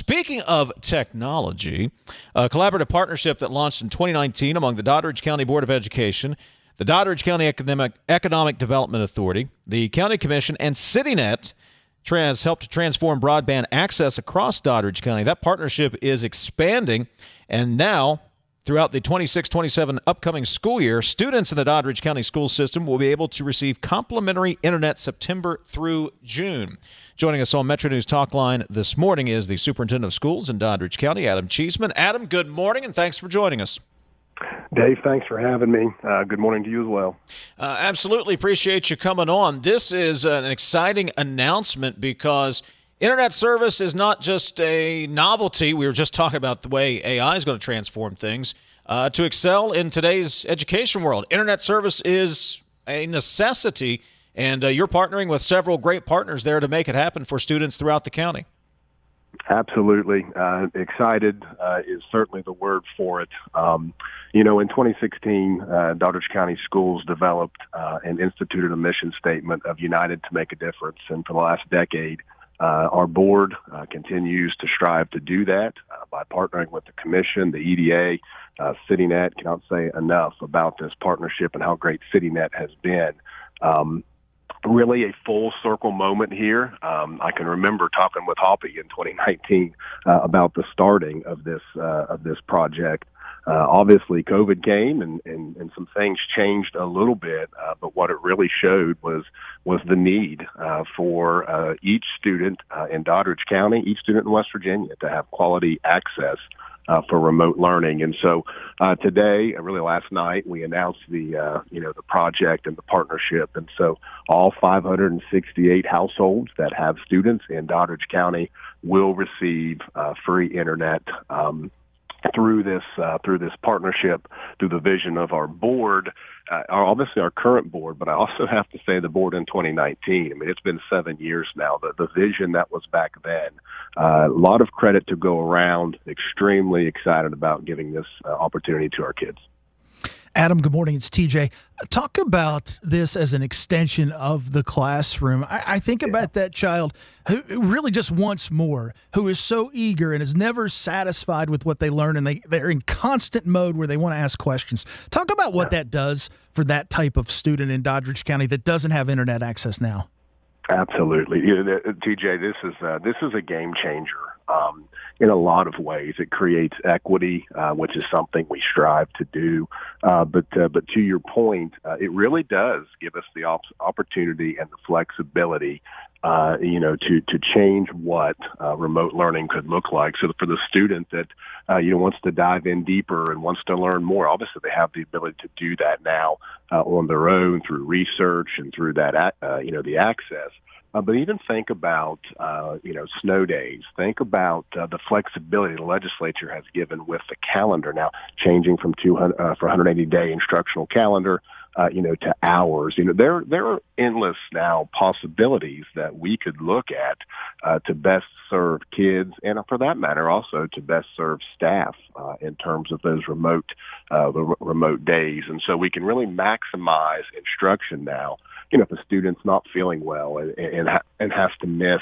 Speaking of technology, a collaborative partnership that launched in 2019 among the Doddridge County Board of Education, the Doddridge County Economic Development Authority, the County Commission, and Citynet has helped to transform broadband access across Doddridge County. That partnership is expanding, and now, throughout the 26-27 upcoming school year, students in the Doddridge County school system will be able to receive complimentary internet September through June. Joining us on Metro News Talkline this morning is the Superintendent of Schools in Doddridge County, Adam Cheeseman. Adam, good morning, and thanks for joining us. Dave, thanks for having me. Good morning to you as well. Absolutely appreciate you coming on. This is an exciting announcement because internet service is not just a novelty. We were just talking about the way AI is going to transform things. To excel in today's education world, internet service is a necessity, and you're partnering with several great partners there to make it happen for students throughout the county. Absolutely. Excited is certainly the word for it. In 2016, Doddridge County Schools developed and instituted a mission statement of United to Make a Difference. And for the last decade, our board continues to strive to do that by partnering with the commission, the EDA, Citynet. Cannot say enough about this partnership and how great Citynet has been. Really a full circle moment here. I can remember talking with Hoppy in 2019 about the starting of this project. Obviously, COVID came and some things changed a little bit, but what it really showed was the need for each student in Doddridge County, each student in West Virginia, to have quality access for remote learning. And so today, really last night, we announced the project and the partnership. And so all 568 households that have students in Doddridge County will receive free internet through this partnership, through the vision of our board, obviously our current board, but I also have to say the board in 2019. I mean, it's been 7 years now. The vision that was back then, a lot of credit to go around. Extremely excited about giving this opportunity to our kids. Adam, good morning. It's TJ. Talk about this as an extension of the classroom. I think about that child who really just wants more, who is so eager and is never satisfied with what they learn, and they're in constant mode where they want to ask questions. Talk about what that does for that type of student in Doddridge County that doesn't have internet access now. Absolutely. TJ, this is a game changer. In a lot of ways, it creates equity, which is something we strive to do. But to your point, it really does give us the opportunity and the flexibility, to change what remote learning could look like. So for the student that wants to dive in deeper and wants to learn more, obviously they have the ability to do that now on their own through research and through that the access. But even think about, snow days. Think about the flexibility the legislature has given with the calendar now changing from 180-day instructional calendar, to hours. There are endless now possibilities that we could look at to best serve kids, and for that matter, also to best serve staff in terms of those remote days. And so we can really maximize instruction now. If a student's not feeling well and has to miss,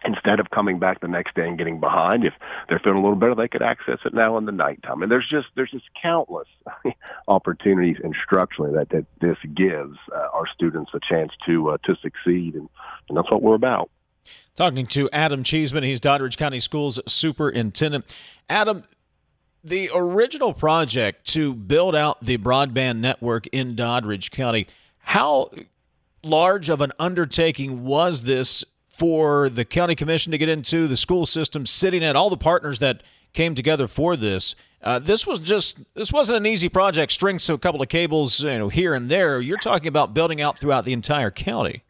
instead of coming back the next day and getting behind, if they're feeling a little better, they could access it now in the nighttime. And there's just countless opportunities instructionally that this gives our students a chance to succeed, and that's what we're about. Talking to Adam Cheeseman, he's Doddridge County Schools Superintendent. Adam, the original project to build out the broadband network in Doddridge County, how large of an undertaking was this for the county commission to get into, the school system, Citynet, all the partners that came together for this? This wasn't an easy project, string a couple of cables, here and there. You're talking about building out throughout the entire county.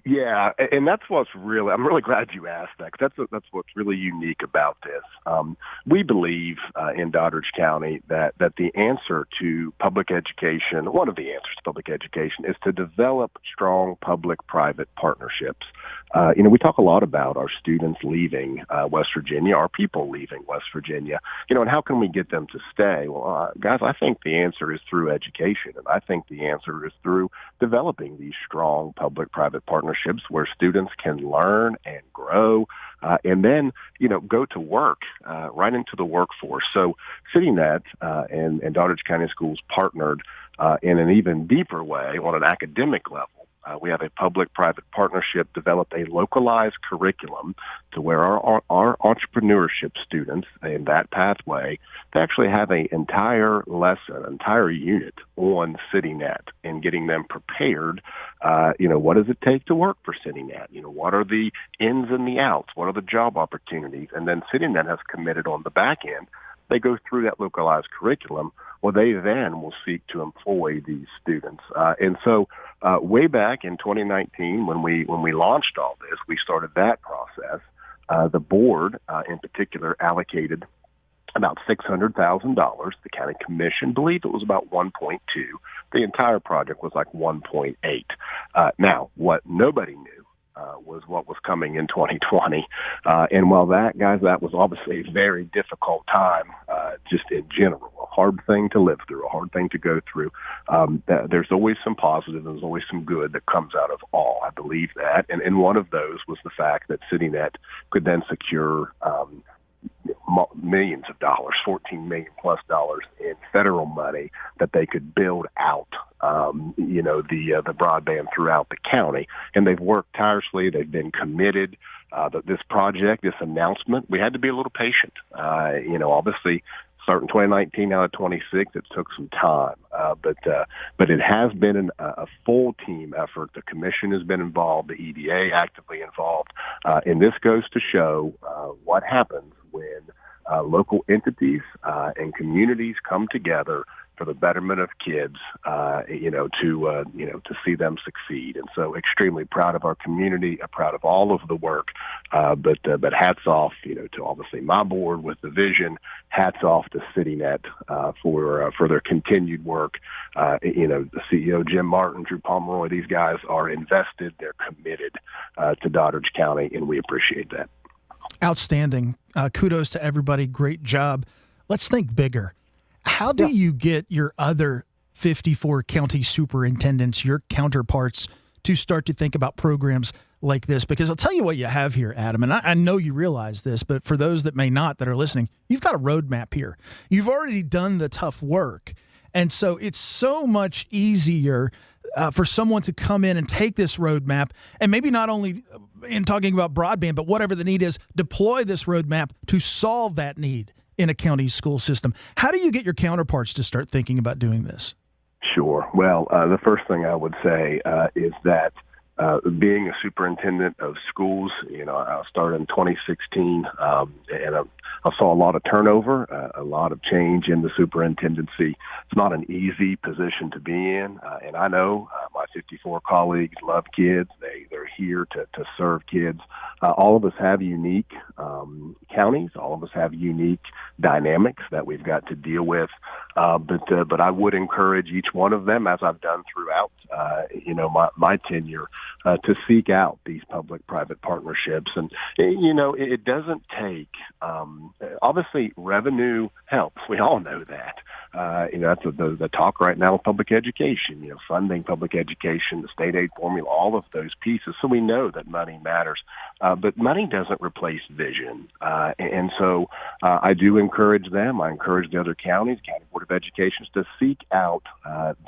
Yeah, and that's what's really, I'm really glad you asked that, because that's what's really unique about this. We believe in Doddridge County that the answer to public education, one of the answers to public education, is to develop strong public-private partnerships. We talk a lot about our students leaving West Virginia, our people leaving West Virginia, and how can we get them to stay? Well, guys, I think the answer is through education, and I think the answer is through developing these strong public-private partnerships partnerships where students can learn and grow, and then, go to work, right into the workforce. So Citynet and Doddridge County Schools partnered in an even deeper way on an academic level. We have a public-private partnership, developed a localized curriculum to where our entrepreneurship students in that pathway, they actually have an entire lesson, an entire unit on Citynet and getting them prepared. What does it take to work for Citynet? What are the ins and the outs? What are the job opportunities? And then Citynet has committed on the back end. They go through that localized curriculum. Well, they then will seek to employ these students. And so way back in 2019, when we launched all this, we started that process. The board, in particular, allocated about $600,000. The county commission believed it was about 1.2. The entire project was like 1.8. Now, what nobody knew was what was coming in 2020. And while that was obviously a very difficult time, just in general, a hard thing to live through, a hard thing to go through. There's always some positive, there's always some good that comes out of all. I believe that. And one of those was the fact that Citynet could then secure millions of dollars, $14 million plus in federal money that they could build out, the broadband throughout the county. And they've worked tirelessly. They've been committed. This project, this announcement, we had to be a little patient. Obviously, starting 2019 out of 26, it took some time, but it has been a full team effort. The commission has been involved, the EDA actively involved, and this goes to show what happens when local entities and communities come together for the betterment of kids, to see them succeed. And so extremely proud of our community, proud of all of the work, but hats off, to obviously my board with the vision, hats off to Citynet for their continued work. The CEO, Jim Martin, Drew Pomeroy, these guys are invested, they're committed to Doddridge County, and we appreciate that. Outstanding. Kudos to everybody. Great job. Let's think bigger. How do you get your other 54 county superintendents, your counterparts, to start to think about programs like this? Because I'll tell you what you have here, Adam, and I know you realize this, but for those that may not that are listening, you've got a roadmap here. You've already done the tough work. And so it's so much easier for someone to come in and take this roadmap and maybe not only in talking about broadband, but whatever the need is, deploy this roadmap to solve that need in a county school system. How do you get your counterparts to start thinking about doing this? Sure. Well, the first thing I would say is that being a superintendent of schools, I started in 2016, and I saw a lot of turnover, a lot of change in the superintendency. It's not an easy position to be in, and I know my 54 colleagues love kids. They're here to serve kids. All of us have unique counties. All of us have unique dynamics that we've got to deal with. But I would encourage each one of them, as I've done throughout, my tenure, to seek out these public-private partnerships. And, it doesn't take, obviously revenue helps. We all know that. That's the talk right now with public education, funding public education, the state aid formula, all of those pieces. So we know that money matters. But money doesn't replace vision. And so I do encourage them. I encourage the other counties, County Board of Education, to seek out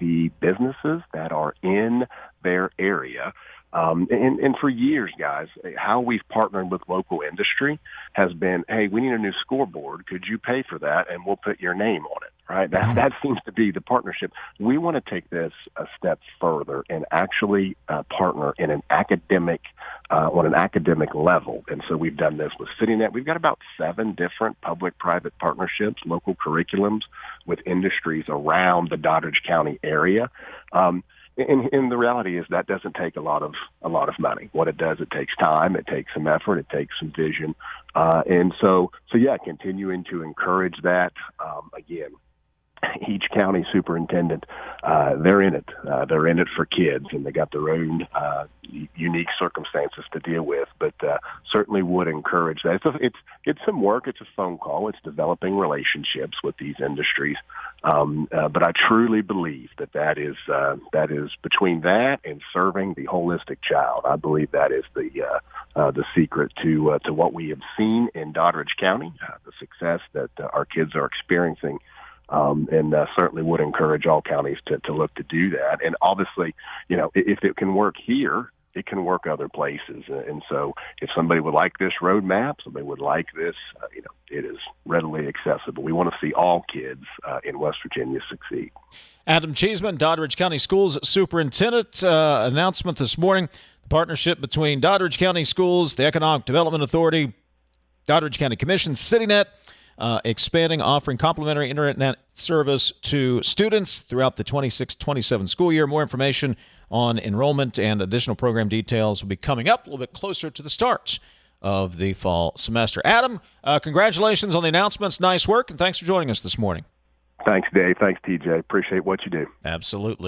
the businesses that are in their area. And for years, guys, how we've partnered with local industry has been, hey, we need a new scoreboard. Could you pay for that? And we'll put your name on it, right? That seems to be the partnership. We want to take this a step further and actually partner in on an academic level. And so we've done this with Citynet. We've got about 7 different public-private partnerships, local curriculums with industries around the Doddridge County area. And the reality is that doesn't take a lot of money. What it does, it takes time, it takes some effort, it takes some vision, and so continuing to encourage that. Again, each county superintendent, they're in it. They're in it for kids, and they got their own unique circumstances to deal with. But certainly would encourage that. It's some work. It's a phone call. It's developing relationships with these industries. But I truly believe that is between that and serving the holistic child. I believe that is the secret to what we have seen in Doddridge County, the success that our kids are experiencing. And certainly would encourage all counties to look to do that. And obviously, if it can work here, it can work other places. And so if somebody would like this roadmap, somebody would like this, it is readily accessible. We want to see all kids in West Virginia succeed. Adam Cheeseman, Doddridge County Schools Superintendent, announcement this morning, the partnership between Doddridge County Schools, the Economic Development Authority, Doddridge County Commission, Citynet, expanding, offering complimentary internet service to students throughout the 26-27 school year. More information on enrollment and additional program details will be coming up a little bit closer to the start of the fall semester. Adam, congratulations on the announcements. Nice work, and thanks for joining us this morning. Thanks, Dave. Thanks, TJ. Appreciate what you do. Absolutely.